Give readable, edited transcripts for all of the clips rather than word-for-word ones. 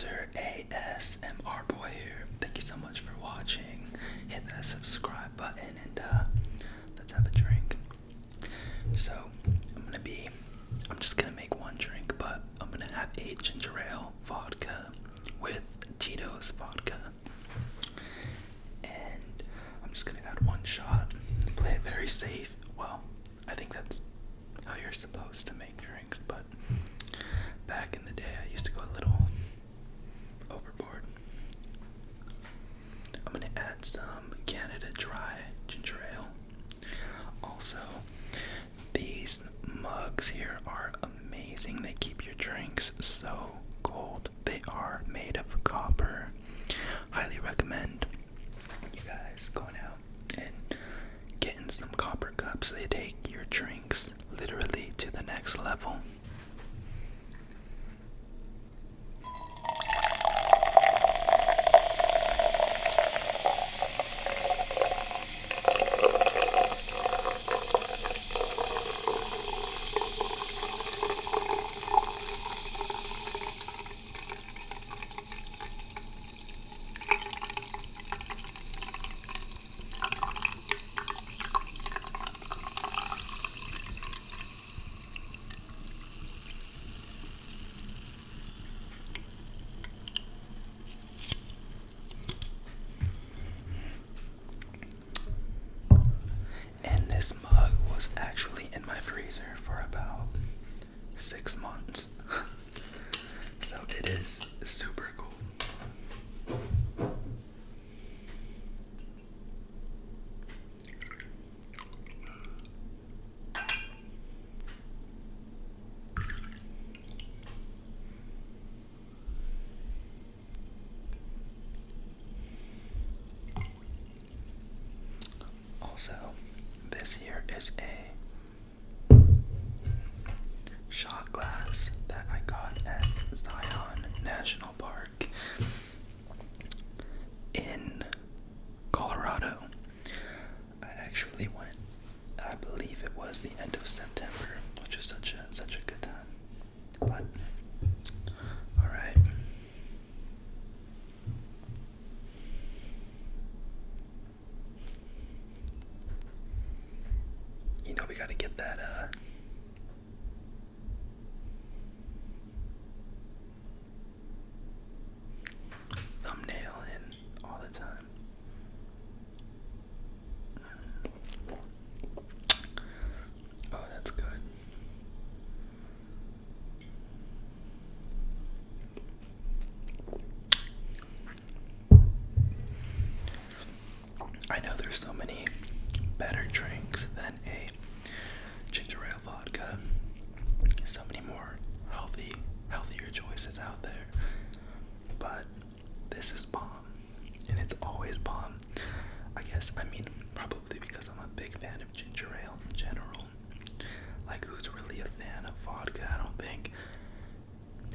Sir ASMR Boy here. Thank you so much for watching. Hit that subscribe button and let's have a drink. So I'm just gonna make one drink, but I'm gonna have a ginger ale vodka with Tito's vodka. And I'm just gonna add one shot, play it very safe. Well, I think that's how you're supposed to make drinks, but back in the day I used to go a little overboard. I'm gonna add some Canada Dry ginger ale. Also, these mugs here are amazing. They keep your drinks so cold. They are made of copper. Highly recommend you guys going out and getting some copper cups. They take your drinks literally to the next level. And this mug was actually in my freezer for about 6 months. So it is super cool. Also, this here is a shot glass that I got at Zion National Park in Colorado. I actually went, I believe it was the end of September, which is such a good time. But alright. You know we gotta get that thumbnail in all the time. Oh, that's good. I know there's so many better drinks than a ginger ale vodka. So many more healthier choices out there. But this is bomb. And it's always bomb. I mean, probably because I'm a big fan of ginger ale in general. Like, who's really a fan of vodka? I don't think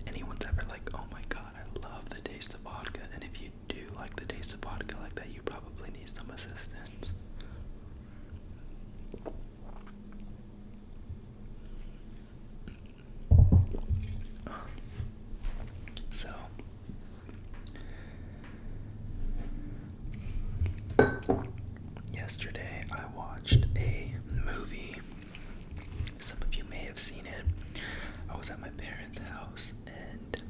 anyone's ever like, oh my god, I love the taste of vodka. And if you do like the taste of vodka like that, you probably need some assistance. So, yesterday I watched a movie. Some of you may have seen it. I was at my parents' house and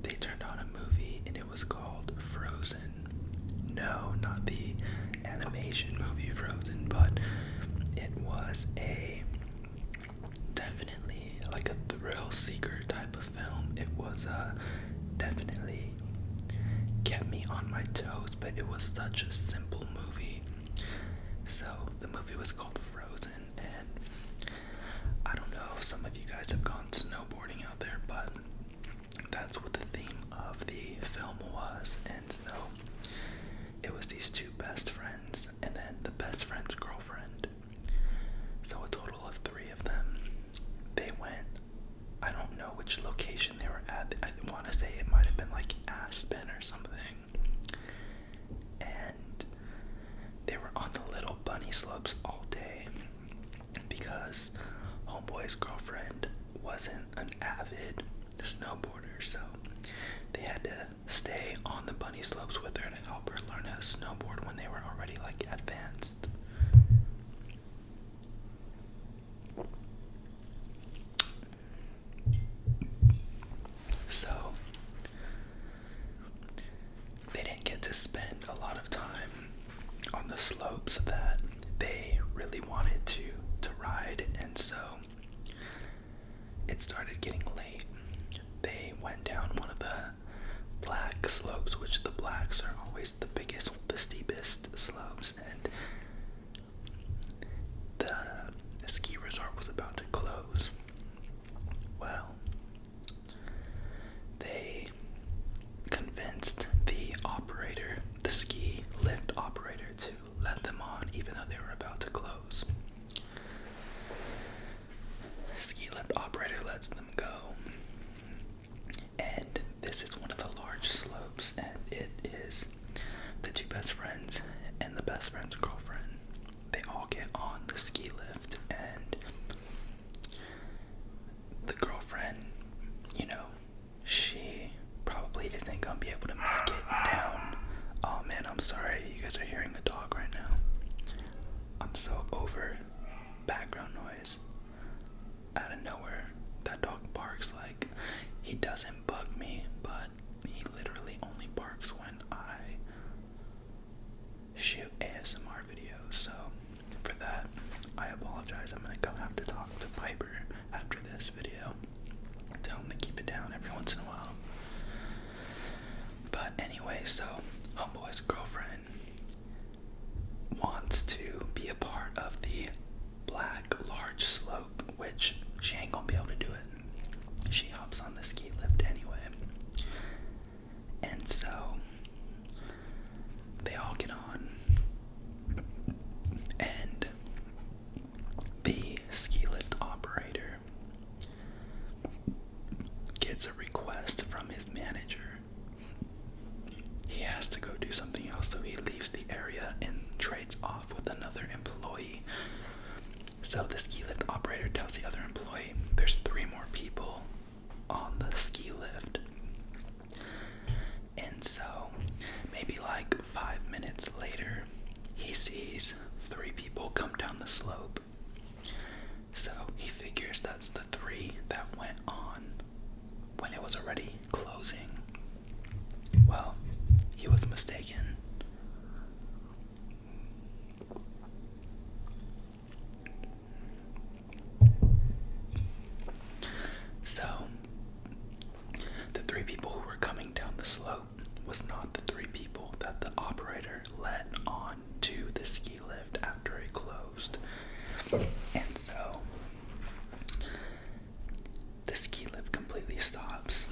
they turned on a movie and it was called Frozen. No, not the animation movie Frozen, but it was definitely like a thrill seeker type of film. It was definitely kept me on my toes, but it was such a simple movie. So the movie was called Frozen, and I don't know if some of you guys have gone snowboarding out there, but that's what the theme of the film was. And so it was these two best friends and then the best friend's girlfriend. So a total of 3 of them. They went, I don't know which location they were at. I want to say it might have been like Aspen or something. And they were on the little bunny slopes all day because homeboy's girlfriend wasn't an avid snowboarder, so they had to stay on the bunny slopes with her to help her learn how to snowboard when they were already like advanced. So they didn't get to spend a lot of time on the slopes that they really wanted to ride, and so it started getting late. They went down one of the black slopes, which the blacks are always the biggest, the steepest slopes, and the ski resort was about to close. Well, they convinced the operator, the ski lift operator, to let them on even though they were about to close. Ski lift operator lets them go, and this is one of the large slopes, and it is the two best friends and the best friend's girlfriend. They all get on the ski lift, and the girlfriend, you know, she probably isn't gonna be able to make it down. Oh man, I'm sorry, you guys are hearing a dog right now. I'm so over background noise. Out of nowhere, that dog barks. Like, he doesn't bug me, but he literally only barks when I shoot ASMR videos. So for that, I apologize. I'm gonna have to talk to Piper after this video. Tell him to keep it down every once in a while. But anyway, so Homeboy's girlfriend wants to be a part of the black large slope, which she ain't gonna be able to do it. She hops on the ski lift anyway. And so they all get on, and the ski lift operator gets a request from his manager. He has to go do something else, so he leaves the area and trades off with another employee. So the ski lift operator tells the other employee there's 3 more people on the ski lift. And so maybe like 5 minutes later, he sees 3 people come down the slope. So he figures that's the 3 that went on when it was already closing. Well, he was mistaken. So, the 3 people who were coming down the slope was not the 3 people that the operator let on to the ski lift after it closed. And so, the ski lift completely stops.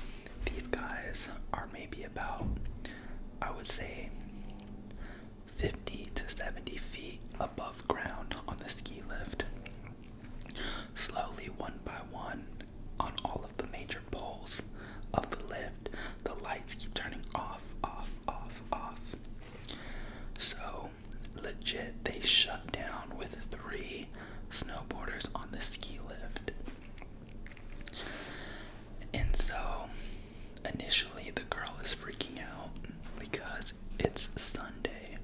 These guys are maybe about, I would say, 50 to 70 feet above ground on the ski lift. Slowly, one by one, on all of the major poles of the lift, the lights keep turning off, off, off, off. So, legit, they shut down with 3 snowboarders on the ski lift. And so, initially, the girl is freaking out because it's Sunday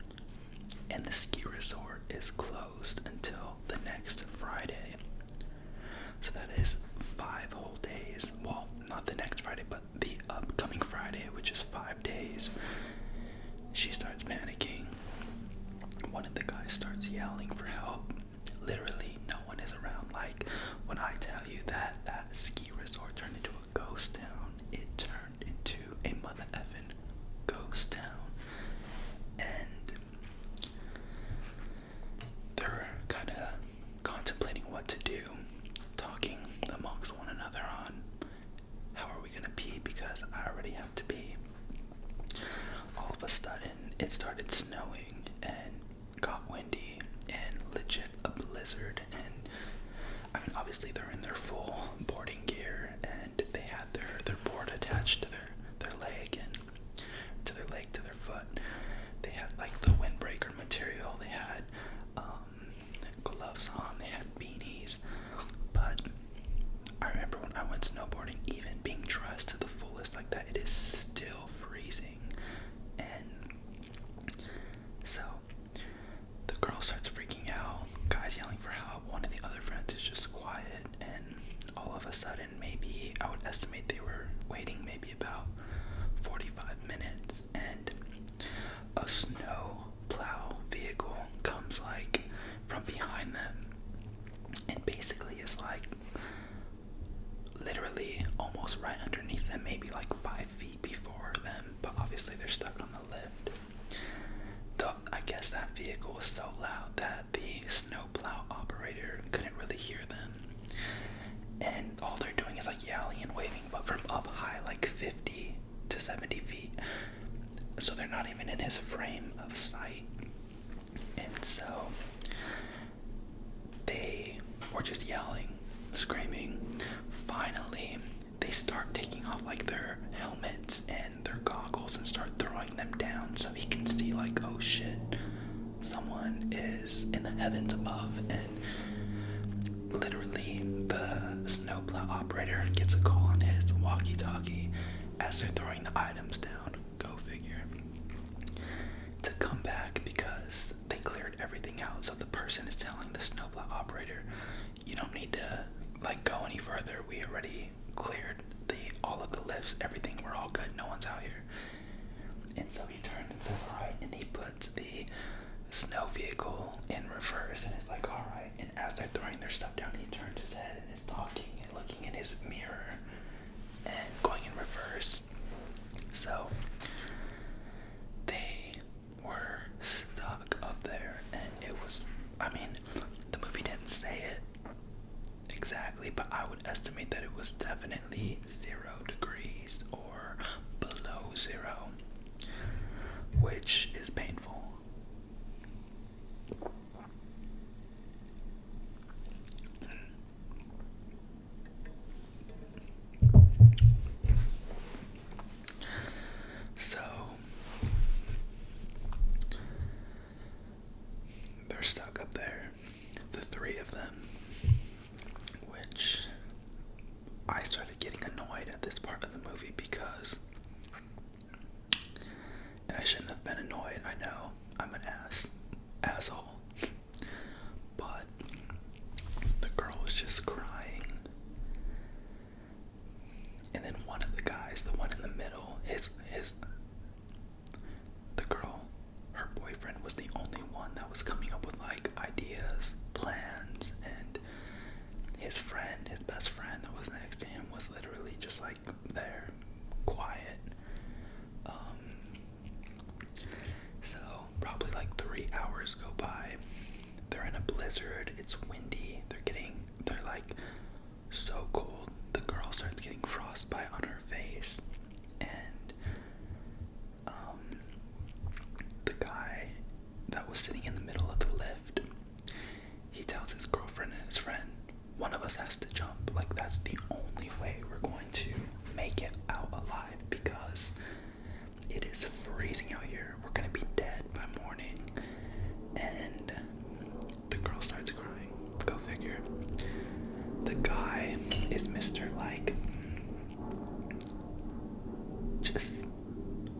and the ski resort is closed until the next Friday. So that is 5 whole days. Well, not the next Friday, but the upcoming Friday, which is 5 days. She starts panicking. One of the guys starts yelling for help. Literally, no one is around. Like, when I tell you that that ski resort turned into a ghost town, it turned into a mother effing ghost town. And they're kind of contemplating what to do, talking amongst one another on how are we gonna pee, because I already have to pee. All of a sudden, it started snowing and got windy, and legit, and maybe I would estimate they were waiting maybe about 45 minutes, and a snow plow vehicle comes like from behind them and basically is like literally almost right underneath them, maybe like 5 feet before them, but obviously they're stuck on the lift. Though I guess that vehicle was so loud that the snowplow operator couldn't really hear them, and all they're doing is like yelling and waving, but from up high, like 50 to 70 feet, so they're not even in his frame of sight. And so they were just yelling, screaming. Finally, they start taking off like their helmets and their goggles and start throwing them down so he can see like, oh shit, someone is in the heavens above. And literally the snowplow operator gets a call on his walkie-talkie as they're throwing the items down, go figure, to come back because they cleared everything out. So the person is telling the snowplow operator, you don't need to like go any further, we already cleared all of the lifts, everything, we're all good, no one's out here. And so he turns and says, alright, and he puts the snow vehicle in reverse and is like, alright. And as they're throwing their stuff down, he turns his head and is talking and looking in his mirror and going in reverse. So they were stuck up there, and it was, I mean, the movie didn't say it exactly, but I would estimate that it was definitely 0 degrees or below 0, which is painful. So they're stuck up there, the 3 of them, which I started getting annoyed at this part of the movie because, and I shouldn't have been annoyed, I know, I'm an asshole, but the girl was just crying, and then one of the guys, the one in the middle, the girl, her boyfriend was the only one that was coming up with like ideas, plans, and his friend, his best friend that was next to him was literally just like there, quiet. So probably like 3 hours go by. They're in a blizzard, it's windy, they're like so cold. The girl starts getting frostbite on her face, and the guy that was sitting in the middle of the lift, he tells his girlfriend and his friend, one of us has to jump, like that's the only way we're going to make it out alive because it is freezing out here, we're gonna be dead by morning. And the girl starts crying, go figure. The guy is Mr. like just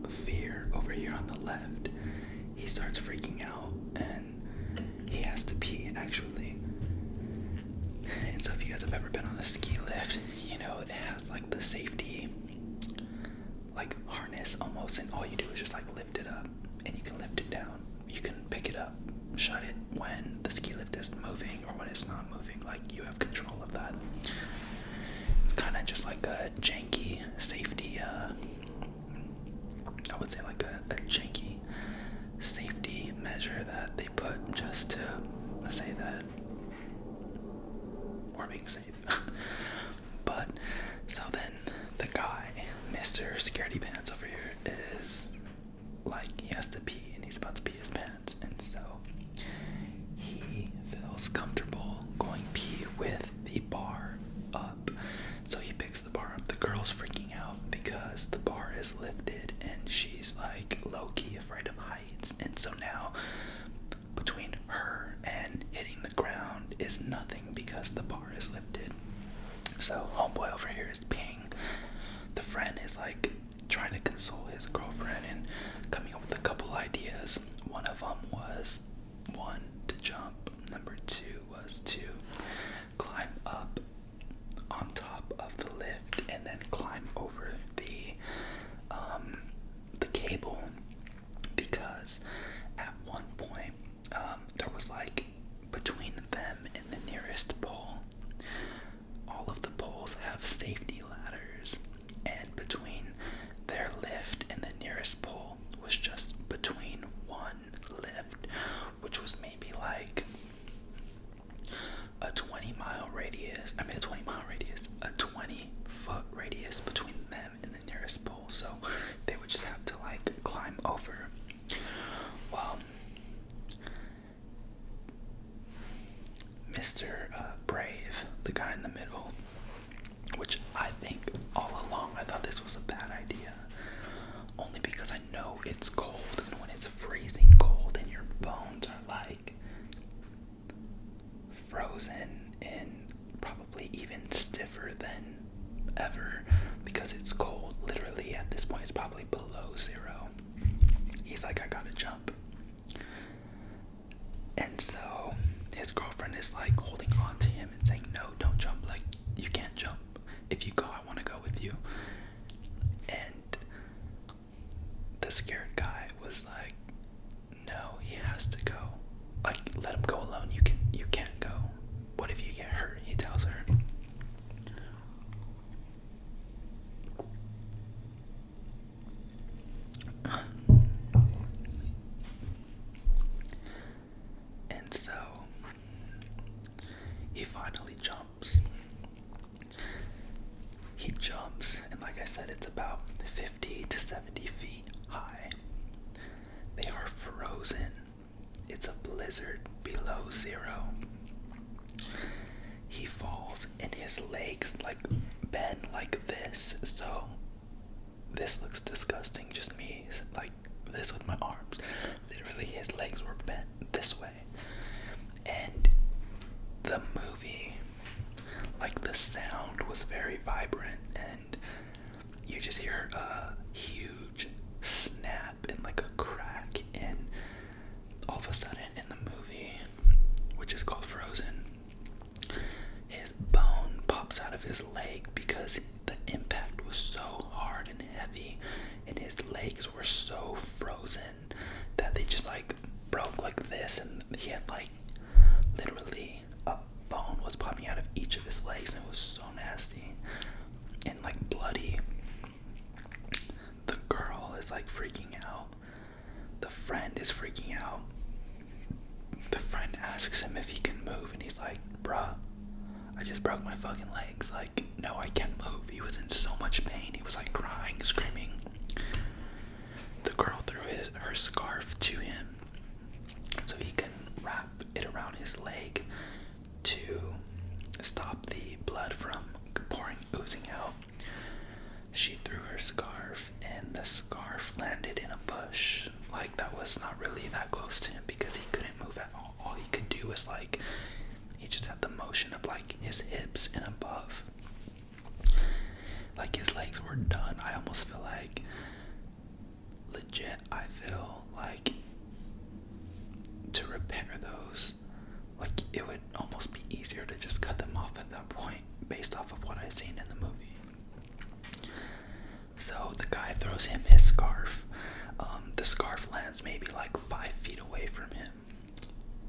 fear over here on the left. He starts freaking out and he has to pee actually. And so if you guys have ever been on a ski lift, you know it has like the safety like harness almost, and all you do is just like lift it up and you can lift it down. You can pick it up, shut it when the ski lift is moving or when it's not moving, like you have control of that. It's kind of just like a janky safety, I would say like a janky safety measure that they put just to say that we're being safe. But so then the guy, Mr. Scaredy Pants over here, is like he has to pee and he's about to pee his pants, and so he feels comfortable going pee with the bar up. So he picks the bar up. The girl's freaking out because the bar is lifted and she's like low-key afraid of heights, and so now between her and hitting the ground is nothing because the bar is lifted. So homeboy over here is peeing. The friend is like trying to console his girlfriend and coming up with a couple ideas. One of them was, 1, to jump. Number 2 was to climb up on top of ever because it's cold. Literally, at this point, it's probably below 0. He's like, I gotta jump. And so his girlfriend is like holding on to him and saying, no, don't jump. Like, you can't jump. If you go, I want to go with you. And the scared guy was like, no, he has to go. Like, let him go alone. You can't go. What if you get hurt? He tells her. And so he finally jumps. He jumps, and like I said, it's about 50 to 70 feet high. They are frozen. It's a blizzard below 0. He falls, and his legs like bend like this. So this looks disgusting. Just me like this with my arms. Literally, his legs were bent this way. And the movie, like the sound was very vibrant, and you just hear a huge snap and like a crack, and all of a sudden in the movie, which is called Frozen, his bone pops out of his leg because the impact was so hard and heavy, and his legs were so frozen that they just like broke like this, and he had like literally a bone was popping out of each of his legs, and it was so nasty and like bloody. The girl is like freaking out. The friend is freaking out. The friend asks him if he can move, and he's like, bruh, I just broke my fucking legs. Like, no, I can't move. He was in so much pain. He was like crying, screaming. The girl threw her scarf to him so he can wrap it around his leg to stop the blood from oozing out. She threw her scarf, and the scarf landed in a bush. Like, that was not really that close to him because he couldn't move at all. All he could do was like, he just had the motion of like his hips and above. Like, his legs were done. I almost feel like, legit, I feel like to repair those, like, it would almost be easier to just cut them off at that point based off of what I've seen in the movie. So the guy throws him his scarf. The scarf lands maybe like 5 feet away from him.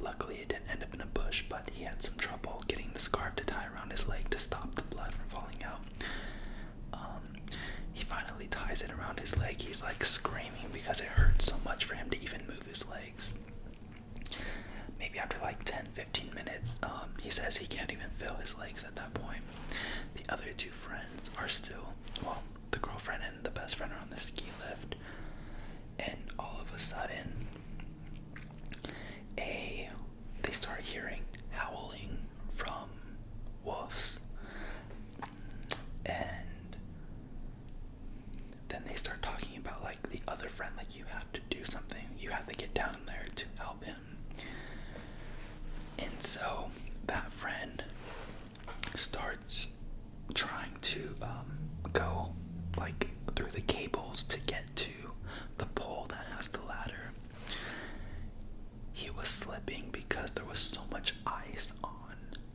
Luckily it didn't end up in a bush, but he had some trouble getting the scarf to tie around his leg to stop the blood from falling out. He finally ties it around his leg. He's like screaming because it hurt so much for him to even move his legs. Maybe after like 10-15 minutes, he says he can't even feel his legs at that point. The other two friends are still, well, the girlfriend and the best friend are on the ski lift, and all of a sudden they start hearing howling from wolves, and then they start talking about like the other friend, like, you have to do something, you have to get down there to help him. And so that friend starts trying to go like through the cables to get to the pole that has the ladder. He was slipping because there was so much ice on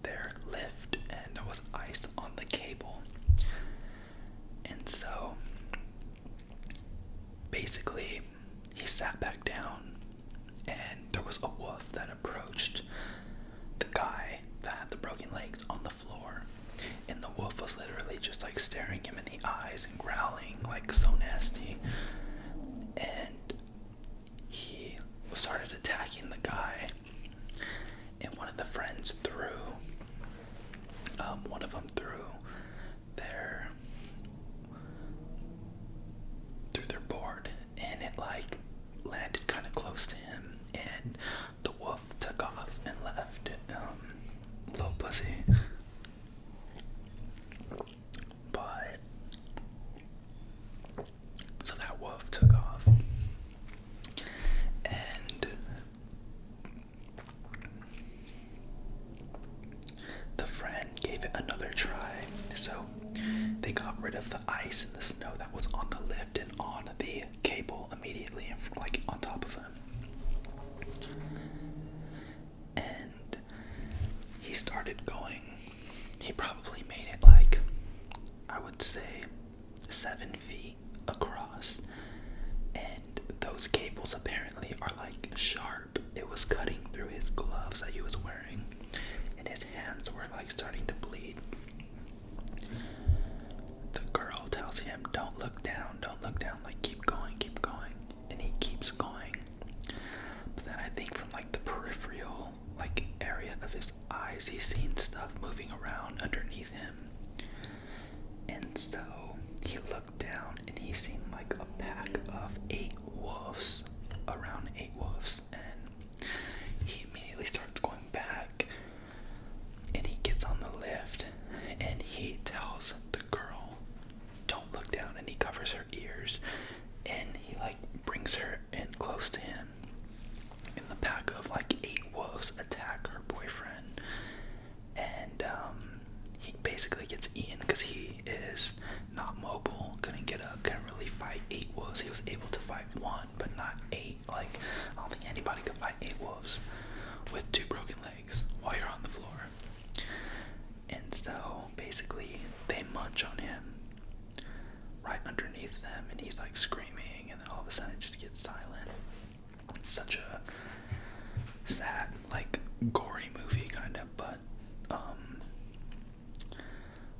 their lift, and there was ice on the cable. And so basically he sat back down, and there was a wolf that approached the guy that had the broken legs on the floor, and the wolf was literally just like staring him in the eyes and growling like so nasty, and he started attacking the guy, and one of the friends threw their board, and it like landed kind of close to him, and the wolf took off and left. Little pussy. But so that wolf took off, and they got rid of the ice and the snow that was on the lift and on the cable immediately, like on top of him. And he started going. He probably made it like, I would say, 7 feet across. And those cables apparently are like sharp. It was cutting through his gloves that he was wearing, and his hands were like starting to bleed. The girl tells him, don't look down, like keep going, and he keeps going. But then I think from like the peripheral like area of his eyes, he's seen stuff moving around underneath him. And so he looked down and he seen like a pack of 8 wolves, around 8 wolves, and he immediately starts going back, and he gets on the lift and he tells the girl, don't look down, and he covers her ears, and he like brings her in close to him, and the pack of like 8 wolves attack her boyfriend, and he basically gets eaten because he is not mobile, couldn't get up, couldn't really fight 8 wolves. He was able to fight 1, but not 8. Like, I don't think anybody could fight 8 wolves with 2 broken legs while you're on the floor. And so basically they munch on him right underneath them, and he's like screaming, and then all of a sudden it just gets silent. It's such a sad, like gory movie kind of, but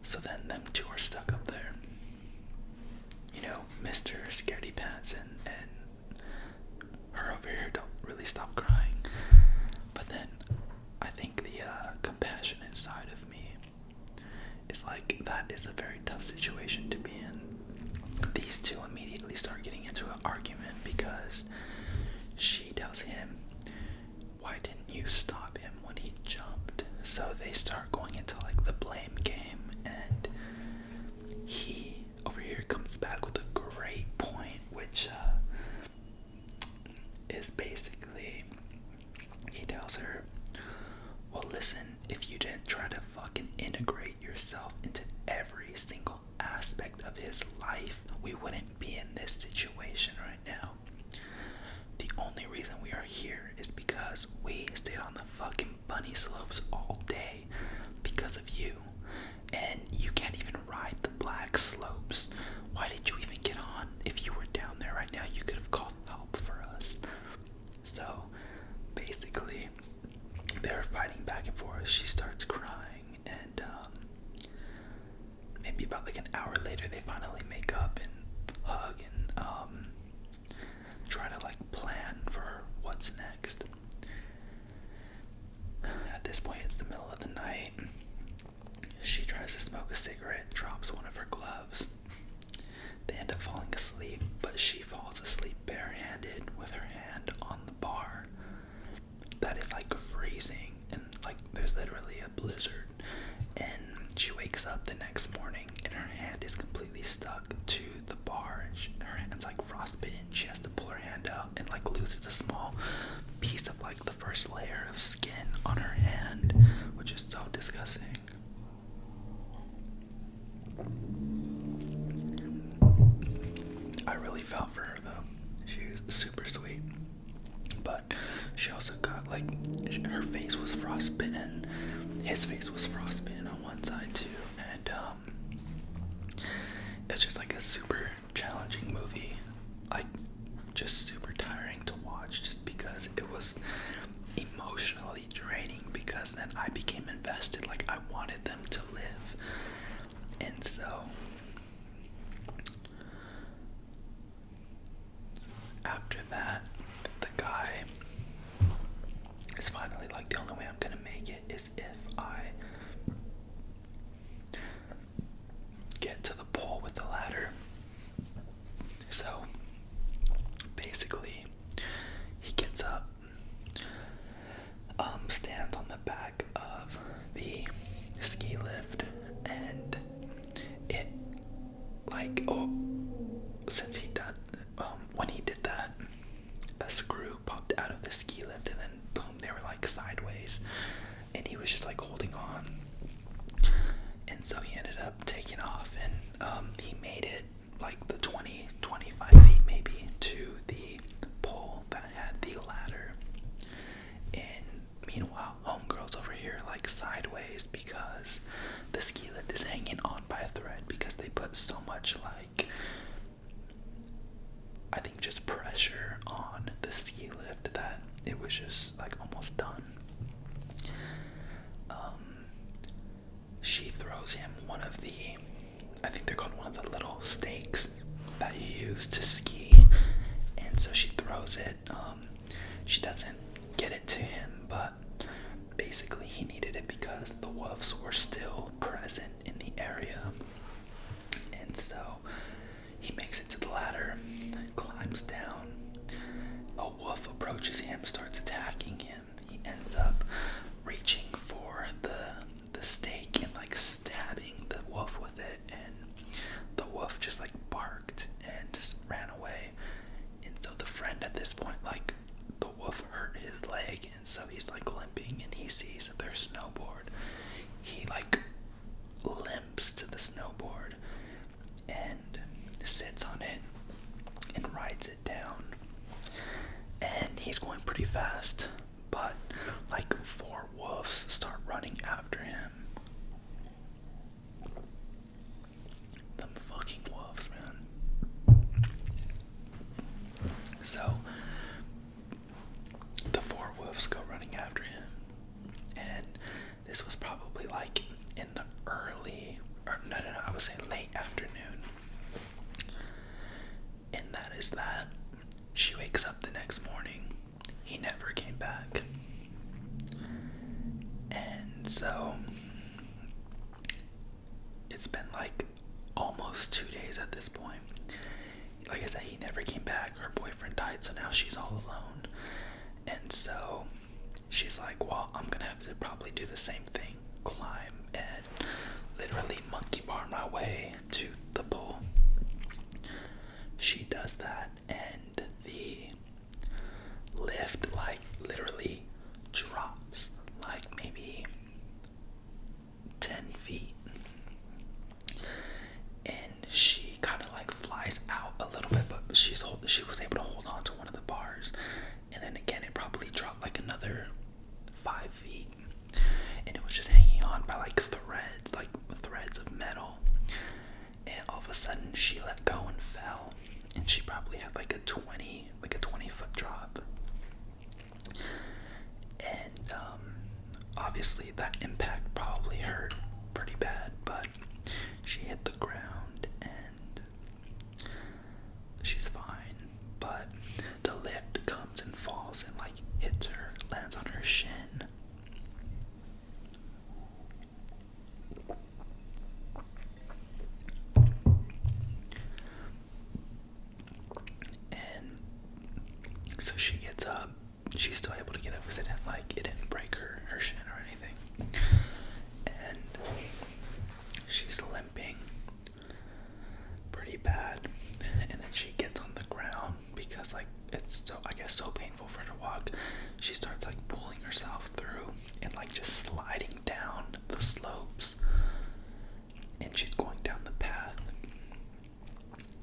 so then them 2 are stuck up there, you know, Mr. Scaredy Pants and her over here don't really stop crying. But then I think the compassionate side of me is like, that is a very tough situation to be in. These 2 immediately start getting into an argument because she tells him, why didn't you stop him when he jumped? So they start going into like the blame game, and he over here comes back with a great point, which is basically, he tells her, well listen, if you didn't try to fucking integrate yourself into every single aspect of his life, we wouldn't be in this situation right now. The only reason we are here is because we stayed on the fucking bunny slopes all day because of you. And you can't even ride the black slopes. Why did you even get on? If you were down there right now, you could have called help for us. So basically, they're fighting back and forth. She starts crying, and maybe about like an hour later, they finally make up and hug and try to like plan for what's next. At this point, it's the middle of the night. She tries to smoke a cigarette, drops one of her gloves. They end up falling asleep, but she falls asleep barehanded with her hand on the bar. That is like freezing, and like there's literally a blizzard. And she wakes up the next morning and her hand is completely stuck to the bar, and her hand's like frostbitten. She has to pull her hand out and like loses a small piece of like the first layer of skin on her hand, which is so disgusting. I really felt for her though. She was super sweet, but she also got like, her face was frostbitten, his face was frostbitten on one side too, and it's just like a super challenging movie, like just super tiring to watch, just because it was emotionally draining, because then I became invested, like I wanted them to live. And so after that, the guy is finally like, the only way I'm gonna make it is if I get to the pole with the ladder. So basically, he gets up, stands on the back of the ski lift, and it like, since he did, when he did that, a screw popped out of the ski lift, and then boom, they were like sideways, and he was just like holding on, and so he ended up taking off, and He made it like the 20-25 feet maybe to the pole that had the ladder. And meanwhile, homegirl's over here like sideways because the ski lift is hanging on by a thread because they put so much like, I think, just pressure on the ski lift that it was just like almost done. She throws him one of the, I think they're called one of the little stakes that you use to ski, and so she throws it. She doesn't get it to him, but basically he needed it because the wolves were still present in the area, and so he makes it to the ladder, climbs down. A wolf approaches him, starts attacking him. He ends up reaching for the stake and like stabbing the wolf with it, and the wolf just like barked and just ran away. And so the friend at this point, like, the wolf hurt his leg, and so he's like limping, and he sees their snowboard. He like limps to the snowboard and sits on it and rides it down. And he's going pretty fast, but like 4 wolves start running after him. Them fucking wolves, man. So the 4 wolves go running after him, and this was probably like in the early, or no, I would say late afternoon. And that is that. She wakes up the next morning. He never came back. And so it's been like almost 2 days at this point. Like I said, he never came back. Her boyfriend died, so now she's all alone. And so she's like, well, I'm gonna have to probably do the same thing. Climb and literally monkey bar my way to the pool. She does that, and the lift like literally drops like maybe 10 feet, and she kind of like flies out a little bit, but she was able to hold on to one of the bars, and then again it probably dropped like another 5 feet, and it was just hanging on by like threads of metal. And all of a sudden she let go and fell, and she probably had like a 20 foot drop. And obviously that impact probably hurt pretty bad, but she hit the ground and she's fine. But the lift comes and falls and like hits her, lands on her shin. So she gets up. She's still able to get up because it didn't break her shin or anything. And she's limping pretty bad. And then she gets on the ground because like it's so, I guess, so painful for her to walk. She starts like pulling herself through and like just sliding down the slopes. And she's going down the path.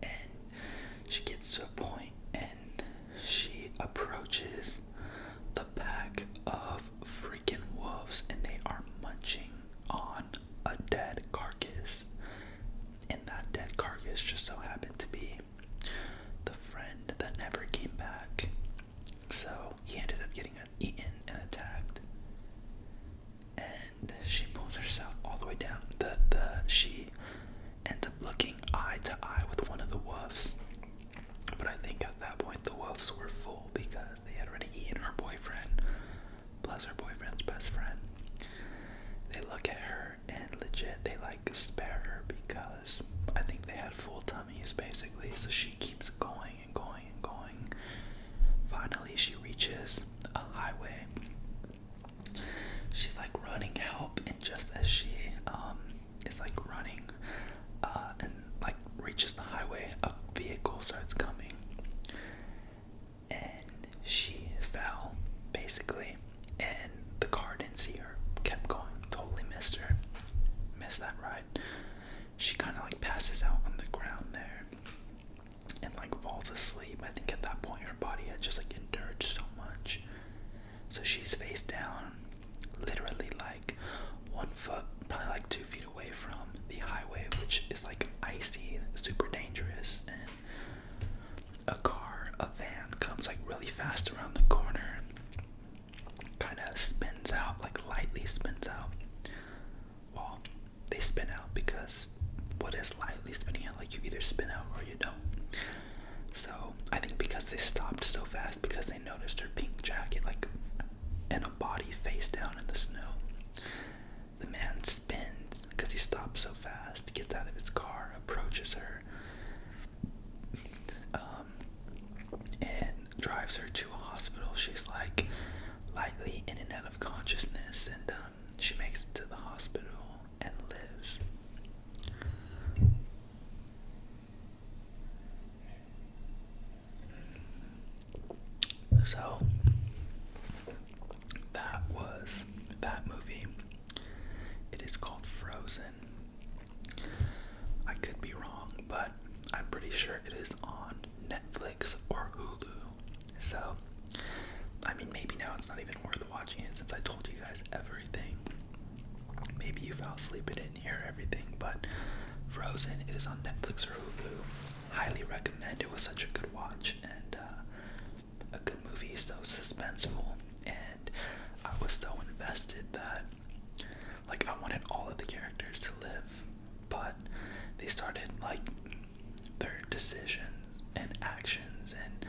And she gets to a point and she approaches the pack of freaking wolves, and they are munching on a dead carcass. And that dead carcass just so happened to be the friend that never came back. So he ended up getting eaten and attacked. And she pulls herself all the way down. She ends up looking eye to eye with one of the wolves. But I think at that point the wolves were full because they had already eaten her boyfriend, plus her boyfriend's best friend. They look at her and legit they like spare her because I think they had full tummies basically. So she keeps going and going and going. Finally she reaches a highway. She's like running help, and just as she is like running and like reaches the highway, a vehicle starts coming, and she fell basically, and the car didn't see her, kept going, totally missed that ride. She kind of like passes out her to a hospital. She's like lightly in and out of consciousness, and she makes it to the hospital and lives. So that was that movie. It is called Frozen. I could be wrong, but I'm pretty sure it is on Netflix or Hulu. So, I mean, maybe now it's not even worth watching it since I told you guys everything. Maybe you fell asleep and didn't hear everything, but Frozen, it is on Netflix or Hulu. Highly recommend. It was such a good watch and a good movie, so suspenseful, and I was so invested that like I wanted all of the characters to live, but they started like their decisions and actions and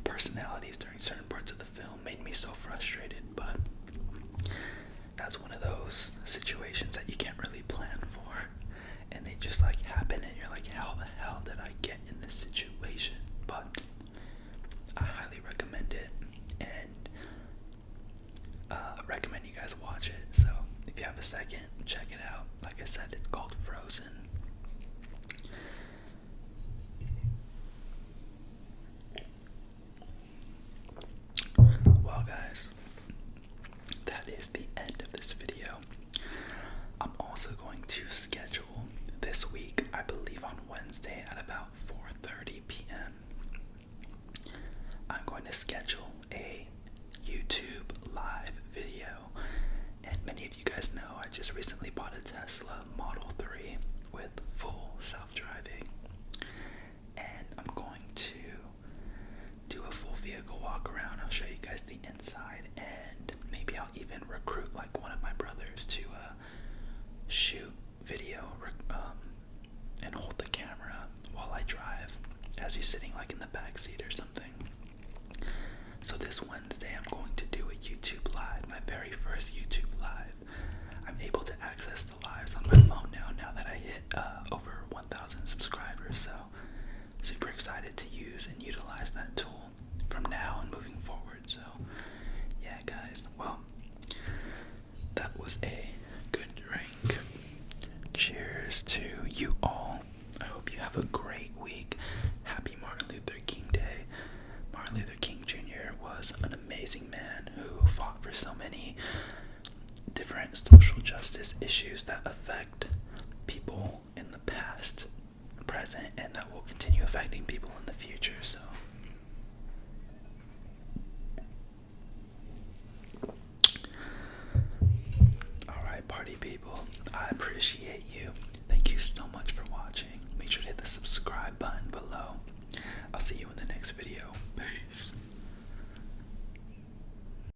personalities during certain parts of the film made me so frustrated. But that's one of those situations that you can't really plan for, and they just like happen and you're like, how the hell did I get in this situation? But I highly recommend it, and recommend you guys watch it. So if you have a second, check it out. Like I said, it's called Frozen. Well guys, that is the end of this video. I'm also going to schedule this week, I believe on Wednesday at about 4:30 p.m. I'm going to schedule a YouTube live video, and many of you guys know I just recently bought a Tesla Model 3 with full self-driving, and I'm going to do a full vehicle walk around. I'll show you guys the inside, and maybe I'll even recruit like one of my brothers to shoot video and hold the camera while I drive as he's sitting like in the back seat or something. So this Wednesday I'm going to do a YouTube live, my very first YouTube live. I'm able to access the lives on my phone now that I hit over 1,000 subscribers, so super excited to use and utilize that tool from now and moving forward. So yeah guys, well, that was a good drink. Cheers to you all. I hope you have a great week. Happy Martin Luther King Day. Martin Luther King Jr. was an amazing man who fought for so many different social justice issues that affect people in the past, present, and that will continue affecting people in the future. So alright, party people, I appreciate you. Thank you so much for watching. Make sure to hit the subscribe button below